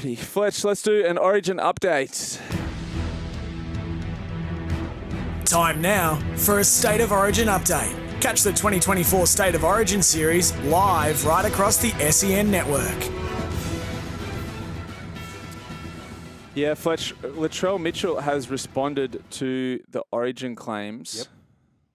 righty. Fletch, let's do an Origin update. Time now for a State of Origin update. Catch the 2024 State of Origin series live right across the SEN network. Yeah, Fletch, Latrell Mitchell has responded to the Origin claims.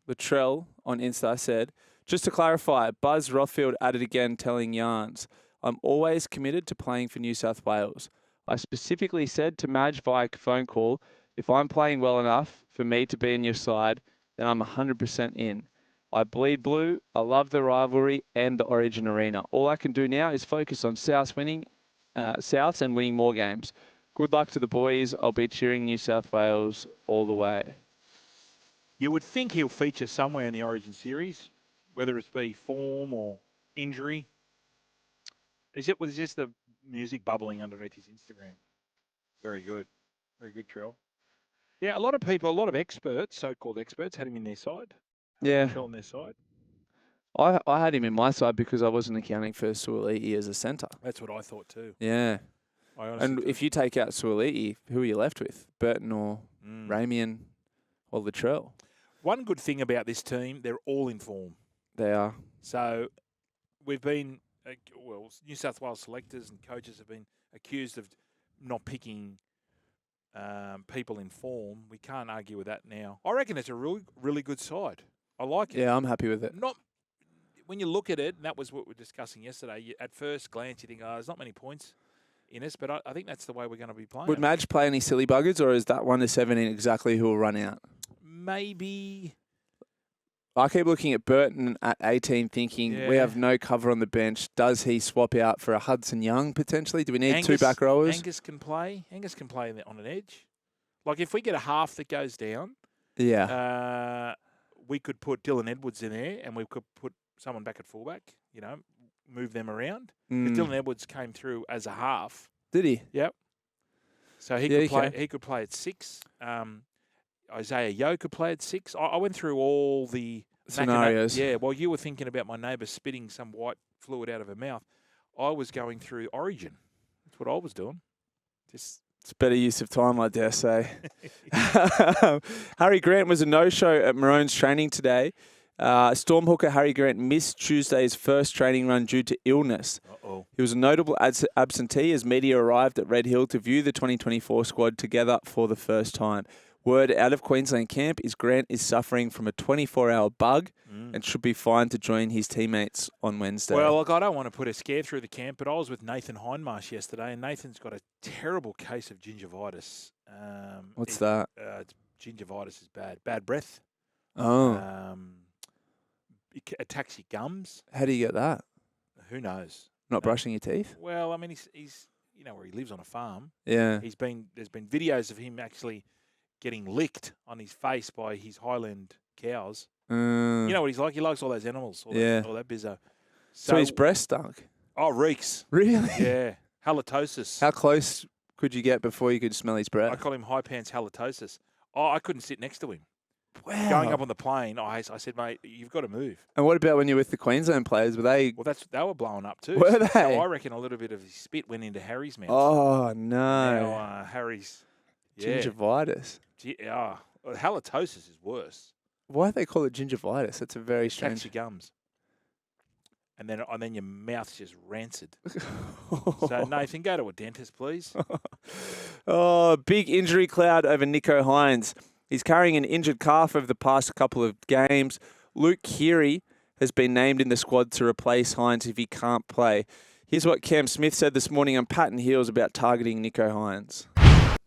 Yep. Latrell on Insta said, just to clarify, Buzz Rothfield added again telling Yarns, I'm always committed to playing for New South Wales. I specifically said to Madge via phone call, if I'm playing well enough for me to be in your side, then I'm 100% in. I bleed blue. I love the rivalry and the Origin arena. All I can do now is focus on Souths and winning more games. Good luck to the boys. I'll be cheering New South Wales all the way. You would think he'll feature somewhere in the Origin series, whether it be form or injury. Was just the music bubbling underneath his Instagram? Very good. Very good, Trell. Yeah, a lot of people, a lot of experts, so-called experts, had him in their side. Yeah. Trell on their side. I had him in my side because I wasn't accounting for Suoliti as a centre. That's what I thought too. Yeah. And if you take out Suoliti, who are you left with? Burton or Ramian or Latrell? One good thing about this team, they're all in form. They are. So we've been, New South Wales selectors and coaches have been accused of not picking people in form. We can't argue with that now. I reckon it's a really, really good side. I like it. Yeah, I'm happy with it. When you look at it, and that was what we were discussing yesterday, at first glance you think, there's not many points in us, but I think that's the way we're going to be playing. Would Madge play any silly buggers, or is that 1 to 17 exactly who will run out? Maybe. I keep looking at Burton at 18 thinking we have no cover on the bench. Does he swap out for a Hudson Young potentially? Do we need two back rowers? Angus can play. Angus can play on an edge. Like if we get a half that goes down, we could put Dylan Edwards in there and we could put someone back at fullback, move them around. Because Dylan Edwards came through as a half. Did he? Yep. So he could play. He could play at 6. Isaiah Yeo could play at 6. I went through all the scenarios. Yeah. While you were thinking about my neighbour spitting some white fluid out of her mouth, I was going through Origin. That's what I was doing. It's better use of time, I dare say. Harry Grant was a no-show at Maroon's training today. Storm hooker Harry Grant missed Tuesday's first training run due to illness. He was a notable absentee as media arrived at Red Hill to view the 2024 squad together for the first time. Word out of Queensland camp is Grant is suffering from a 24-hour bug and should be fine to join his teammates on Wednesday. Well, look, I don't want to put a scare through the camp, but I was with Nathan Hindmarsh yesterday, and Nathan's got a terrible case of gingivitis. What's that? Gingivitis is bad. Bad breath. Oh. It attacks your gums. How do you get that? Who knows? Not brushing your teeth? Well, I mean, he's where he lives on a farm. Yeah. There's been videos of him actually getting licked on his face by his Highland cows. You know what he's like? He likes all those animals. All that bizzo. So his breast stunk? Oh, reeks. Really? Yeah. Halitosis. How close could you get before you could smell his breath? I call him high pants halitosis. Oh, I couldn't sit next to him. Wow. Going up on the plane, I said, mate, you've got to move. And what about when you're with the Queensland players? Were they? Well, they were blowing up too. Were they? So I reckon a little bit of his spit went into Harry's mouth. Oh, no. Now, Harry's... Gingivitis. Halitosis is worse. Why do they call it gingivitis? That's a very strange... Attacks your gums. And then your mouth's just rancid. So, Nathan, go to a dentist, please. Big injury cloud over Nicho Hynes. He's carrying an injured calf over the past couple of games. Luke Keary has been named in the squad to replace Hynes if he can't play. Here's what Cam Smith said this morning on Patton Hills about targeting Nicho Hynes.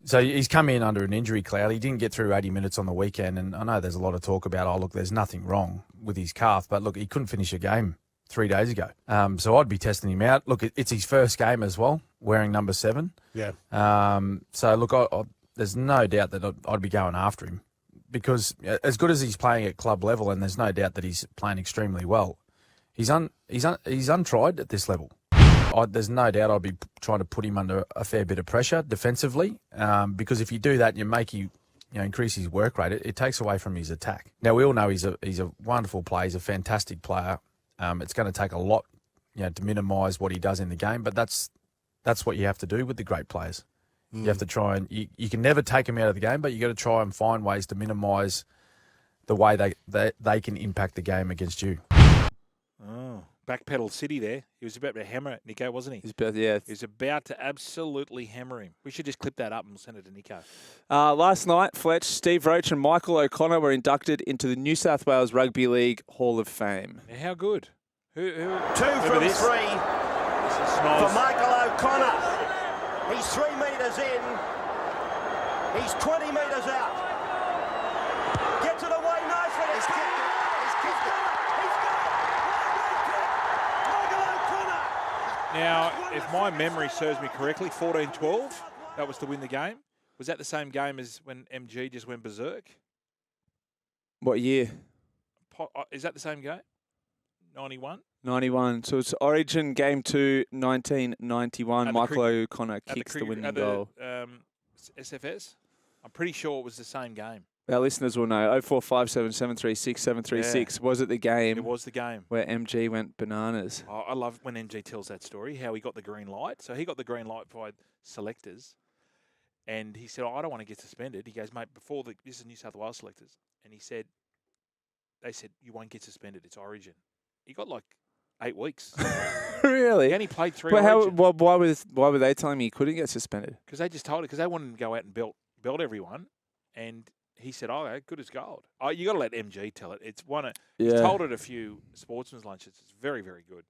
So he's come in under an injury cloud. He didn't get through 80 minutes on the weekend, and I know there's a lot of talk about, look, there's nothing wrong with his calf, but look, he couldn't finish a game 3 days ago. So I'd be testing him out. Look, it's his first game as well, wearing number 7. Yeah. So look, there's no doubt that I'd be going after him because as good as he's playing at club level, and there's no doubt that he's playing extremely well, he's untried at this level. There's no doubt I'd be trying to put him under a fair bit of pressure defensively, because if you do that and you increase his work rate, it takes away from his attack. Now we all know he's a wonderful player, he's a fantastic player. It's going to take a lot, to minimise what he does in the game, but that's that's what you have to do with the great players. You have to try and you can never take them out of the game, but you got to try and find ways to minimise the way they can impact the game against you. Oh, backpedal City there. He was about to hammer it, Nicho, wasn't he? Yeah. He was about to absolutely hammer him. We should just clip that up and send it to Nicho. Last night, Fletch, Steve Roach and Michael O'Connor were inducted into the New South Wales Rugby League Hall of Fame. Now, how good? Who 2 from 3 this is for Snoz. Michael O'Connor. He's 3 metres in. He's 20 metres out. Gets it away nicely. He's kicked it. He's kicked it. He's got it. Michael O'Connor. Now, if my memory serves me correctly, 14-12, that was to win the game. Was that the same game as when MG just went berserk? What year? Is that the same game? 91? 91. So it's Origin Game 2, 1991. Michael O'Connor kicks the winning goal. SFS? I'm pretty sure it was the same game. Our listeners will know. 0457 736 736. Was it the game? It was the game. Where MG went bananas. Oh, I love when MG tells that story, how he got the green light. So he got the green light by selectors. And he said, I don't want to get suspended. He goes, mate, this is New South Wales selectors. And they said, you won't get suspended. It's Origin. He got like 8 weeks. Really? He only played 3 But Origin. why were they telling me he couldn't get suspended? Because they just told it, because they wanted to go out and belt everyone. And he said, oh, good as gold. Oh, you got to let MG tell it. It's he's told it a few sportsman's lunches. It's very, very good.